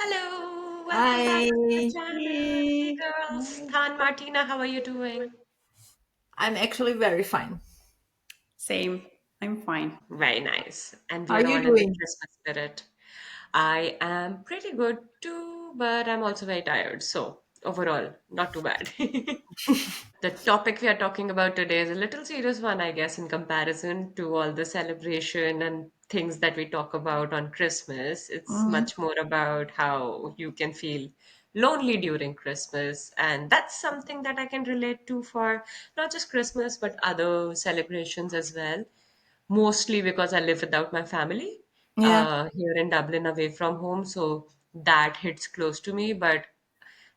Hello, welcome back Hi. to the channel. Hey Hey. girls, Hi. Than Martina, how are you doing? I'm actually very fine. Same. I'm fine. Very nice. And How we are are you all in the doing? Christmas spirit. I am pretty good too, but I'm also very tired. So, overall, not too bad. The topic we are talking about today is a little serious one, I guess, in comparison to all the celebration and things that we talk about on Christmas. It's Mhm. much more about how you can feel lonely during Christmas. And that's something that I can relate to for not just Christmas, but other celebrations as well. Mostly because I live without my family Yeah, here in Dublin, away from home. So that hits close to me. But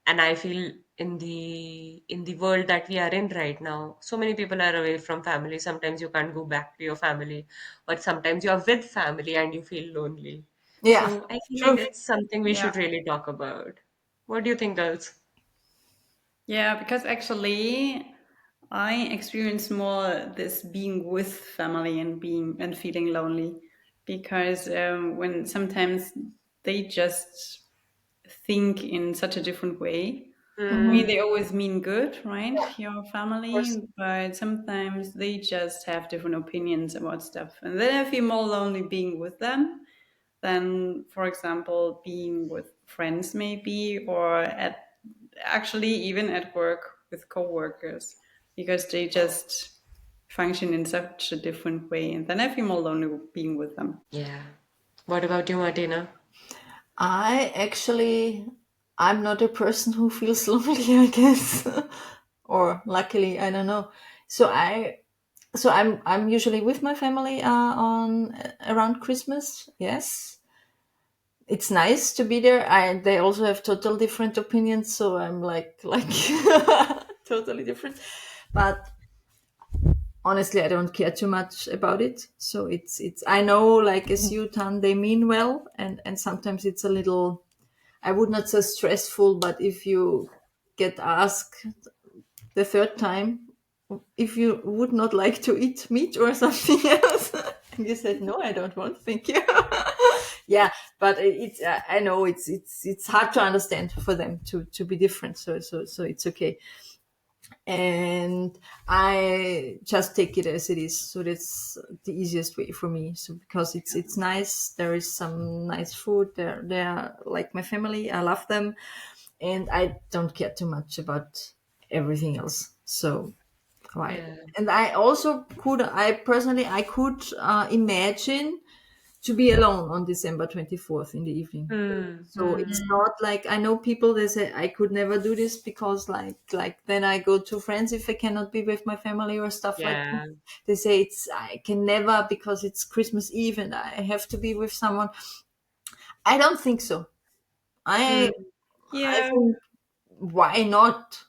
and I feel in the world that we are in right now, so many people are away from family. Sometimes you can't go back to your family, or sometimes you're with family and you feel lonely. yeah, So I feel like true. it's something we Yeah. should really talk about. What do you think, girls? Yeah, because actually I experience more this being with family and being and feeling lonely because when sometimes they just think in such a different way. I Hmm. mean, they Mm, always mean good, right? Yeah, Your of course. family, but sometimes they just have different opinions about stuff. And then I feel more lonely being with them than, for example, being with friends, maybe, or at actually even at work with coworkers, because they just function in such a different way. And then I feel more lonely being with them. yeah. What about you, Martina? I actually, I'm not a person who feels lonely, I guess, or luckily, I don't know. So I'm usually with my family on around Christmas. Yes, it's nice to be there. They also have total different opinions, so I'm like totally different. But honestly, I don't care too much about it. So it's I know, like, as you, Tan, they mean well, and sometimes it's a little, I would not say stressful, but if you get asked the third time if you would not like to eat meat or something else, and you said no, I don't want, thank you. Yeah, but it's I know it's hard to understand for them to be different. So it's okay, and I just take it as it is. So that's the easiest way for me. So because it's nice, there is some nice food. They're like my family. I love them, and I don't care too much about everything else. So why? Yeah. And I also could. I personally I could imagine to be alone on December 24th in the evening. Hmm. So Hmm. it's not like, I know people, they say I could never do this because like then I go to friends if I cannot be with my family or stuff like that. Yeah. They say it's, I can never because it's Christmas Eve and I have to be with someone. I don't think so. I Hmm. I Yeah, think, why not?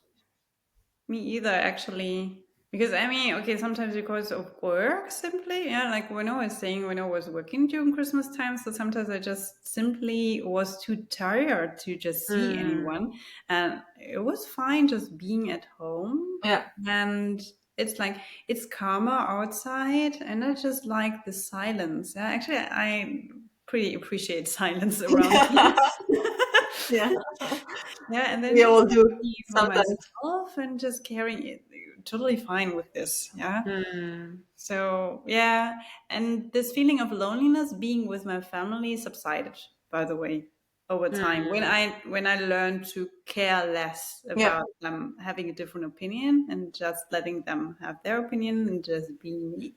me either, actually. Because I mean, okay, sometimes because of work, simply, yeah, like when I was saying, when I was working during Christmas time, so sometimes I just simply was too tired to just see Hmm. anyone. And it was fine just being at home. Yeah. And it's like, it's calmer outside, and I just like the silence. Yeah, actually, I pretty appreciate silence around me. Yeah. Yeah, and then We just all like do being for sometimes. myself and just carrying it, totally fine with this. Yeah. Hmm. So yeah, and this feeling of loneliness being with my family subsided, by the way, over time. When Hmm. I learned to care less Yeah. about them having a different opinion and just letting them have their opinion and just being me.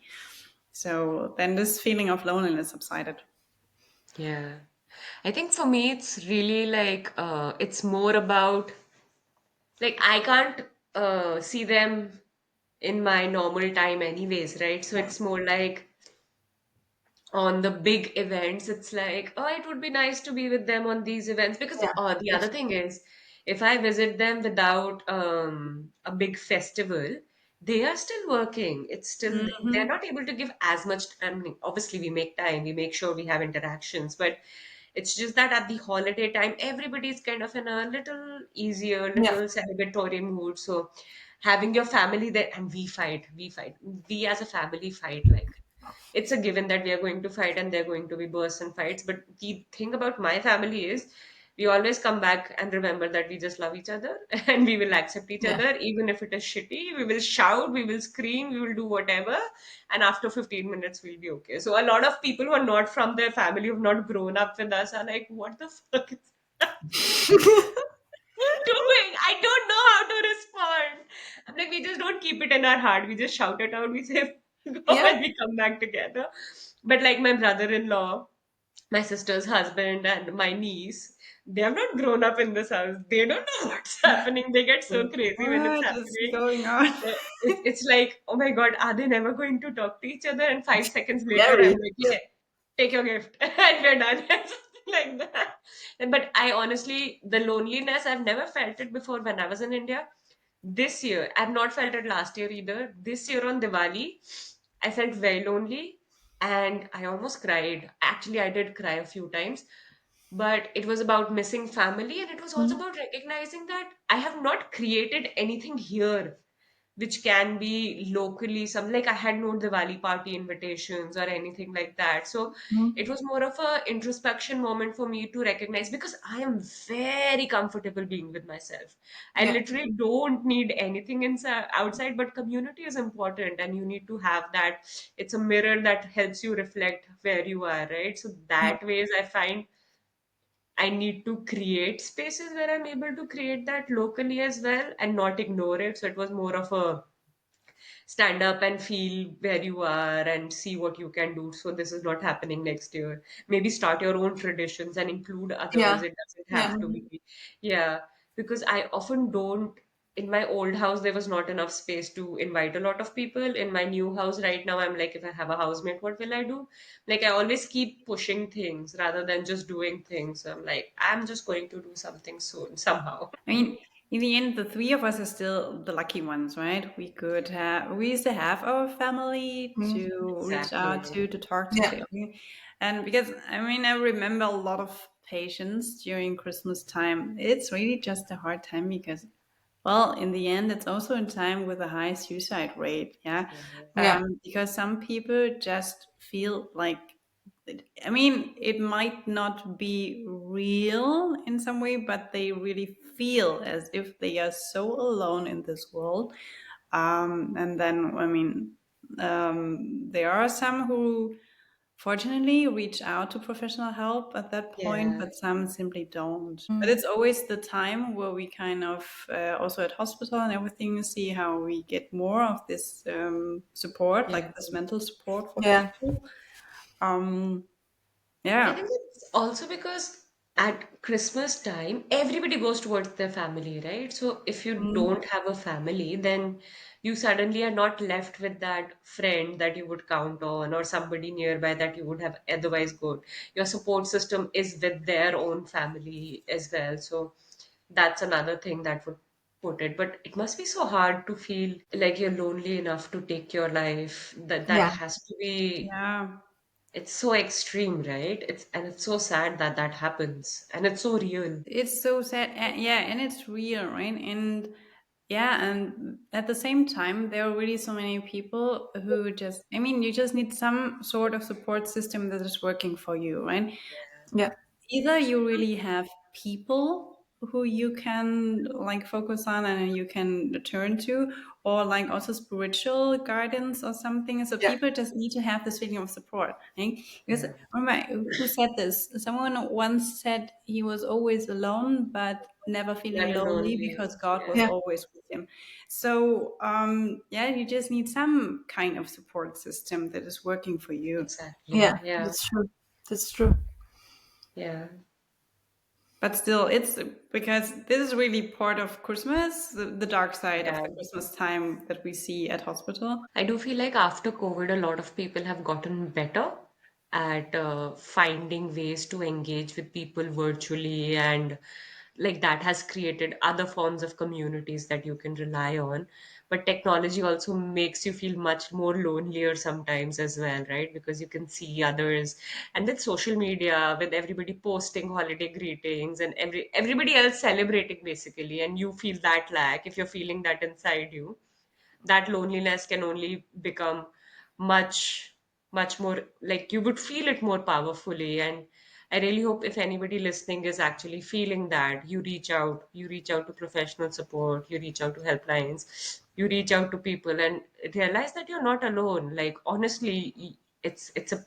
So then this feeling of loneliness subsided. Yeah. I think for me, it's really like, it's more about, like, I can't see them in my normal time anyways, right? So Yeah. it's more like on the big events, it's like, oh, it would be nice to be with them on these events because Yeah. the other That's thing is, if I visit them without a big festival, they are still working. It's still, they're Hmm. not able to give as much. I mean, obviously, we make time, we make sure we have interactions, but it's just that at the holiday time, everybody's kind of in a little easier, yeah. little celebratory mood. So having your family there, and we as a family fight, like it's a given that we are going to fight and they're going to be bursts and fights. But the thing about my family is we always come back and remember that we just love each other and we will accept each Yeah. other even if it is shitty. We will shout, we will scream, we will do whatever, and after 15 minutes we'll be okay. So a lot of people who are not from their family, who've not grown up with us, are like, what the fuck is doing? I don't know how to respond. I'm like, we just don't keep it in our heart. We just shout it out. We say, go, Yeah. and we come back together. But like my brother-in-law, my sister's husband, and my niece, they have not grown up in this house. They don't know what's happening. They get so crazy when it's What is happening. going on? It's like, oh my God, are they never going to talk to each other? And 5 seconds later, I'm Scary. like, yeah, take your gift. And we're done. Something like that. But I honestly, the loneliness, I've never felt it before when I was in India. This year, I've not felt it last year either. This year on Diwali, I felt very lonely and I almost cried. Actually, I did cry a few times, but it was about missing family and it was also Mhm. about recognizing that I have not created anything here which can be locally some, like I had no Diwali party invitations or anything like that. So Mhm. it was more of a introspection moment for me to recognize because I am very comfortable being with myself. I Yeah. literally don't need anything inside outside, but community is important and you need to have that. It's a mirror that helps you reflect where you are, right? So Yeah. that ways I find I need to create spaces where I'm able to create that locally as well and not ignore it. So it was more of a stand up and feel where you are and see what you can do. So this is not happening next year. Maybe start your own traditions and include others. Yeah. It doesn't Yeah. have to be. Yeah, because I often don't. In my old house, there was not enough space to invite a lot of people. In my new house right now, I'm like, if I have a housemate, what will I do? Like, I always keep pushing things rather than just doing things. So I'm like, I'm just going to do something soon, somehow. I mean, in the end, the three of us are still the lucky ones, right? We used to have our family Mhm. to reach out Exactly. to talk to, Yeah. and because I mean, I remember a lot of patients during Christmas time. It's really just a hard time because, well, in the end, it's also a time with a high suicide rate, yeah. Yeah. Yeah. Because some people just feel like I mean, it might not be real in some way, but they really feel as if they are so alone in this world. And then, I mean, there are some who fortunately reach out to professional help at that point, Yeah. but some simply don't. But it's always the time where we kind of also at hospital and everything see how we get more of this support, Yeah. like this mental support for Yeah. people. Um, I yeah. think it's also because at Christmas time, everybody goes towards their family, right? So if you Mm. don't have a family, then you suddenly are not left with that friend that you would count on or somebody nearby that you would have otherwise gone. Your support system is with their own family as well. So that's another thing that would put it. But it must be so hard to feel like you're lonely enough to take your life. That Yeah. has to be, Yeah, it's so extreme, right? It's so sad that that happens, and it's so real. it's so sad. Yeah, and it's real, right? And yeah, and at the same time, there are really so many people who just, I mean, you just need some sort of support system that is working for you, right? Yeah. Either you really have people who you can like focus on and you can turn to, or like also spiritual guidance or something. So Yeah. people just need to have this feeling of support, right? Because Yeah, remember who said this? Someone once said he was always alone but never feeling never lonely lonely. because God was Yeah. always with him. So yeah, you just need some kind of support system that is working for you. Exactly. Yeah. Yeah, That's true. That's true. yeah. But still, it's because this is really part of Christmas, the dark side of Yeah. the Christmas time that we see at hospital. I do feel like after COVID, a lot of people have gotten better at finding ways to engage with people virtually, and like that has created other forms of communities that you can rely on. But technology also makes you feel much more lonelier sometimes as well, right? Because you can see others, and with social media, with everybody posting holiday greetings and everybody else celebrating basically, and you feel that lack if you're feeling that inside you, that loneliness can only become much more, like you would feel it more powerfully. And I really hope if anybody listening is actually feeling that, you reach out to professional support, you reach out to helplines, you reach out to people and realize that you're not alone. Like honestly, it's a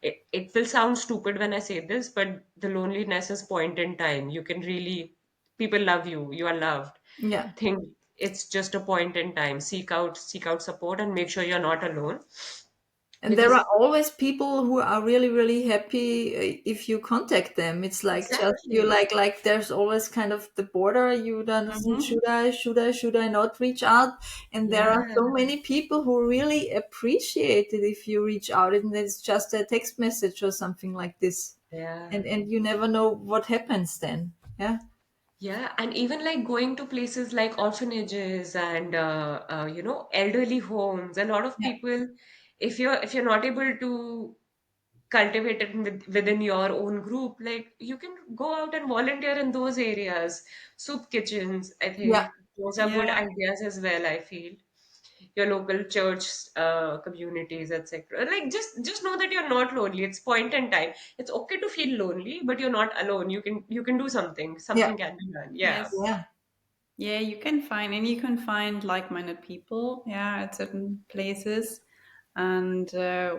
it will sound stupid when I say this, but the loneliness is point in time. You can really people love you, you are loved. Yeah. Think it's just a point in time. Seek out support and make sure you're not alone. And there Because are always people who are really, really happy if you contact them. It's like just you exactly. there's always kind of the border. You don't understand, Hmm. should I not reach out? And there are Yeah. so many people who really appreciate it if you reach out and it's just a text message or something like this. Yeah. And you never know what happens then. Yeah. Yeah, and even like going to places like orphanages and elderly homes. A lot of Yeah. people, if you're not able to cultivate it within your own group, like you can go out and volunteer in those areas. Soup kitchens, I Yeah. think those are good Yeah, ideas as well. I feel your local church communities, etc. Like just know that you're not lonely. It's point in time. It's okay to feel lonely, but you're not alone. You can do something. Yeah. Something can be done. Yeah. yes. Yeah. Yeah, you can find like-minded people, yeah, at certain places, and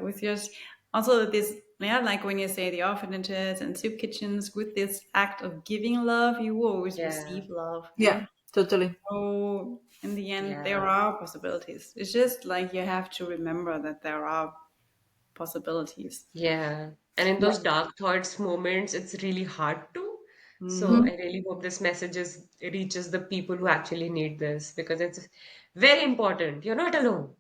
with just also this, yeah, like when you say the orphanages and soup kitchens, with this act of giving love, you will always Yeah. receive love, Yeah. yeah. Totally. So in the end, there Yeah. are possibilities. It's just like you have to remember that there are possibilities. Yeah. And in Yeah. those dark thoughts moments, it's really hard to. So Hmm. I really hope this message reaches the people who actually need this because it's very important. You're not alone.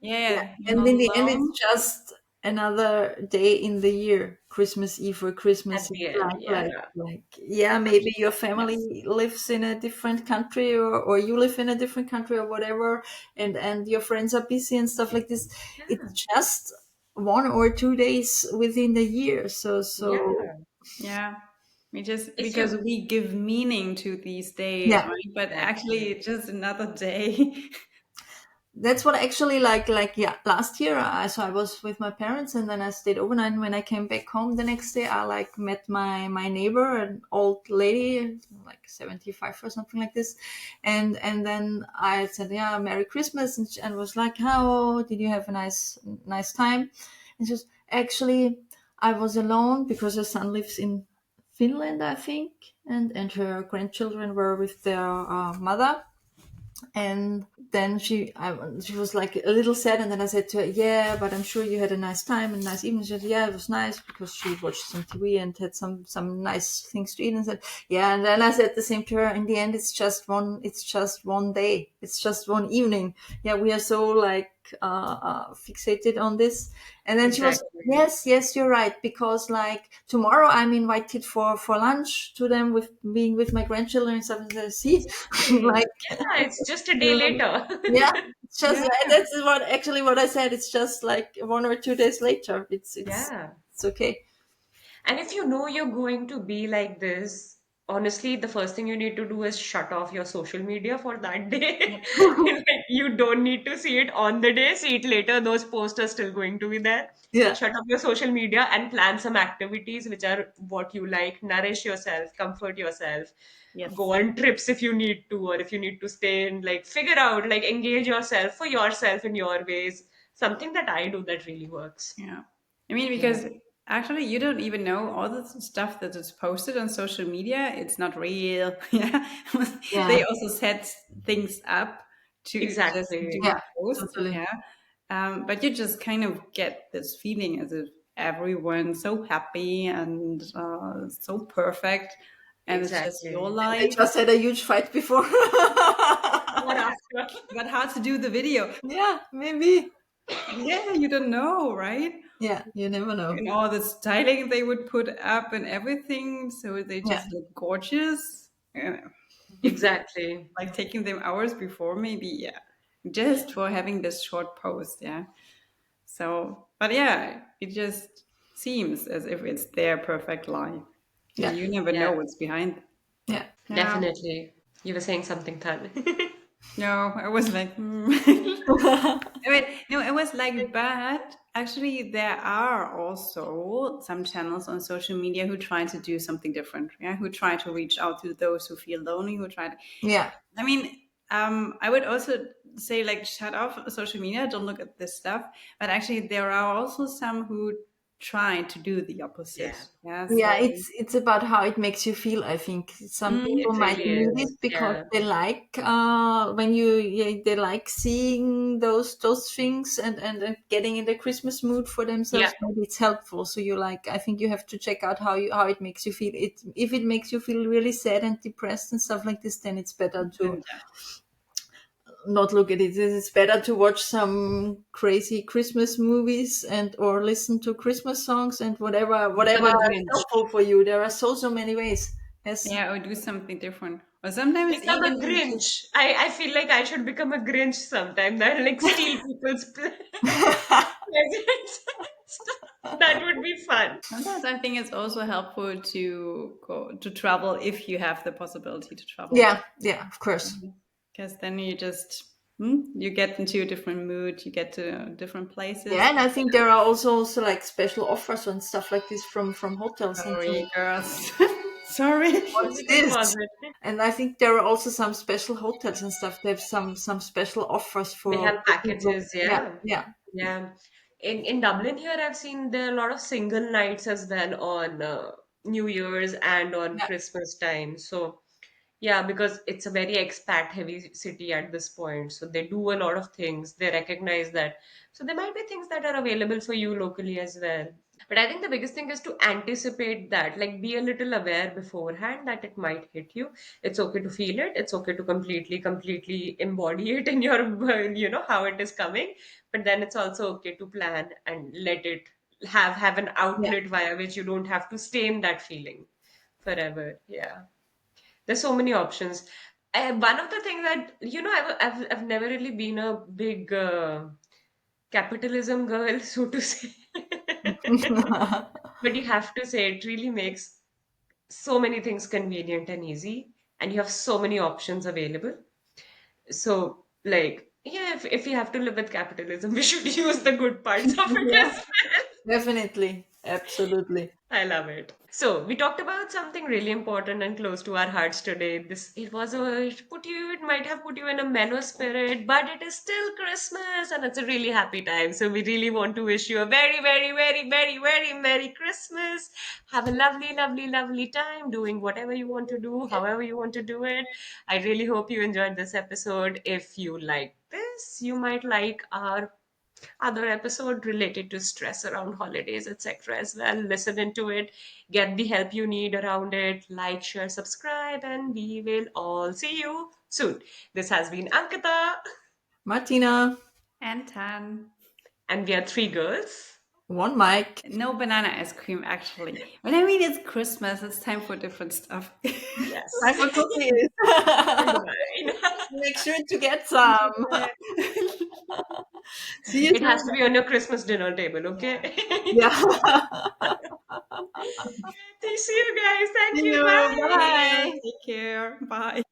Yeah, Yeah, you're and not in the end, it's alone. just another day in the year, Christmas Eve or Christmas At Eve. the end. Yeah. Yeah, maybe your Yes. family lives in a different country, or you live in a different country, or whatever, and your friends are busy and stuff like this. It's Yeah. just 1 or 2 days within the year. So Yeah. Yeah, we just If because you we give meaning to these days, yeah. right? But actually, exactly. it's just another day. That's what actually yeah, last year I was with my parents and then I stayed overnight, and when I came back home the next day I like met my neighbor, an old lady like 75 or something like this, and then I said, yeah, Merry Christmas, and was like, how did you have a nice time? And just actually I was alone because her son lives in Finland, I think, and her grandchildren were with their mother. And then she was like a little sad, and then I said to her, yeah, but I'm sure you had a nice time and nice evening. She said, yeah, it was nice, because she watched some TV and had some nice things to eat, and said, yeah. And then I said the same to her, in the end it's just one day, it's just one evening. Yeah, we are so like fixated on this. And then she was, Exactly. yes, you're right, because like tomorrow I'm invited for lunch to them, with being with my grandchildren and stuff. And I said, see, Exactly. like, Yeah, it's just a day um, later. yeah, it's just Yeah, that's what I said. It's just like 1 or 2 days later. Yeah. It's okay. And if you know you're going to be like this, honestly, the first thing you need to do is shut off your social media for that day. yep, Like, you don't need to see it on the day, see it later. Those posts are still going to be there. Yeah, Shut off your social media and plan some activities which are what you like. Nourish yourself, comfort yourself. Go yes, on trips if you need to, or if you need to stay and like figure out, like engage yourself for yourself in your ways. Something that I do that really works. yeah. I mean, Yeah. because actually, you don't even know all the stuff that is posted on social media. It's not real. Yeah, yeah, they also set things up to just Exactly. do yeah, posts. totally. Yeah, but you just kind of get this feeling as if everyone's so happy and so perfect, and it's just your Exactly. And they life. just had a huge fight before. What after? But how to do the video? Yeah, maybe. Yeah, you don't know, right? Yeah, you never know. And all the styling they would put up and everything, so they Yeah, just look gorgeous. Yeah. Exactly. Like taking them hours before, maybe, yeah, just for having this short post, yeah. So, but yeah, it just seems as if it's their perfect life, and yeah, you never know Yeah, what's behind. yeah, Yeah, definitely. You were saying something, Tan. no, I was like, I mean, no, it was like bad. Actually, there are also some channels on social media who try to do something different. Yeah, who try to reach out to those who feel lonely. Who try to, Yeah. I mean, I would also say like shut off social media. Don't look at this stuff. But actually, there are also some who try to do the opposite. Yeah, Yeah. Yeah, So. it's about how it makes you feel. I think some Mm, people it might really need is. it because Yeah, they like when they like seeing those things and getting in the Christmas mood for yeah, themselves. Maybe it's helpful. So you like, I think you have to check out how it makes you feel. It if it makes you feel really sad and depressed and stuff like this, then it's better to and yeah. not look at it. It's better to watch some crazy Christmas movies and or listen to Christmas songs and become whatever a is Grinch. helpful for you. There are so many ways. Yes. Yeah, or do something different. Or sometimes Become a even just Grinch. I feel like I should become a Grinch sometime. That like steal people's presents. That would be fun. sometimes I think it's also helpful to go to travel if you have the possibility to travel. Yeah, yeah, of course. Because then you just you get into a different mood, you get to different Yeah, places. and I think there are also like special offers and stuff like this from hotels and Sorry, so. girls. Sorry. What's Positive, this? positive. And I think there are also some special hotels and stuff. They have some special offers They have for people. packages, Yeah, yeah. yeah, Yeah. In Dublin here, I've seen there are a lot of single nights as well on New Year's and on yeah, Christmas time. So yeah, because it's a very expat heavy city at this point. So they do a lot of things. They recognize that. So there might be things that are available for you locally as well. But I think the biggest thing is to anticipate that, like be a little aware beforehand that it might hit you. It's okay to feel it. It's okay to completely embody it in your, how it is coming. But then it's also okay to plan and let it have an yeah. outlet via which you don't have to stay in that feeling forever. Yeah. There's so many options. One of the things that, I've never really been a big capitalism girl, so to say. But you have to say it really makes so many things convenient and easy, and you have so many options available. So, like, yeah, if you have to live with capitalism, we should use the good parts of it Yeah, as well. definitely, absolutely. I love it. So we talked about something really important and close to our hearts today. It might have put you in a mellow spirit, but it is still Christmas and it's a really happy time. So we really want to wish you a very, very, very, very, very Merry Christmas. Have a lovely time doing whatever you want to do, however you want to do it. I really hope you enjoyed this episode. If you like this, you might like our other episode related to stress around holidays, etc. as well. Listen into it, get the help you need around it, like, share, subscribe, and we will all see you soon. This has been Ankita, Martina, And tan. and we are three girls. one mic. No banana ice cream, actually. But I mean, it's Christmas. It's time for different stuff. Time Yes. for cookies. Fine. Make sure to get some. See you It has soon. to be on your Christmas dinner table, okay? Yeah. See you guys. Thank See you. you. Bye. See you. Bye. Take care. Bye.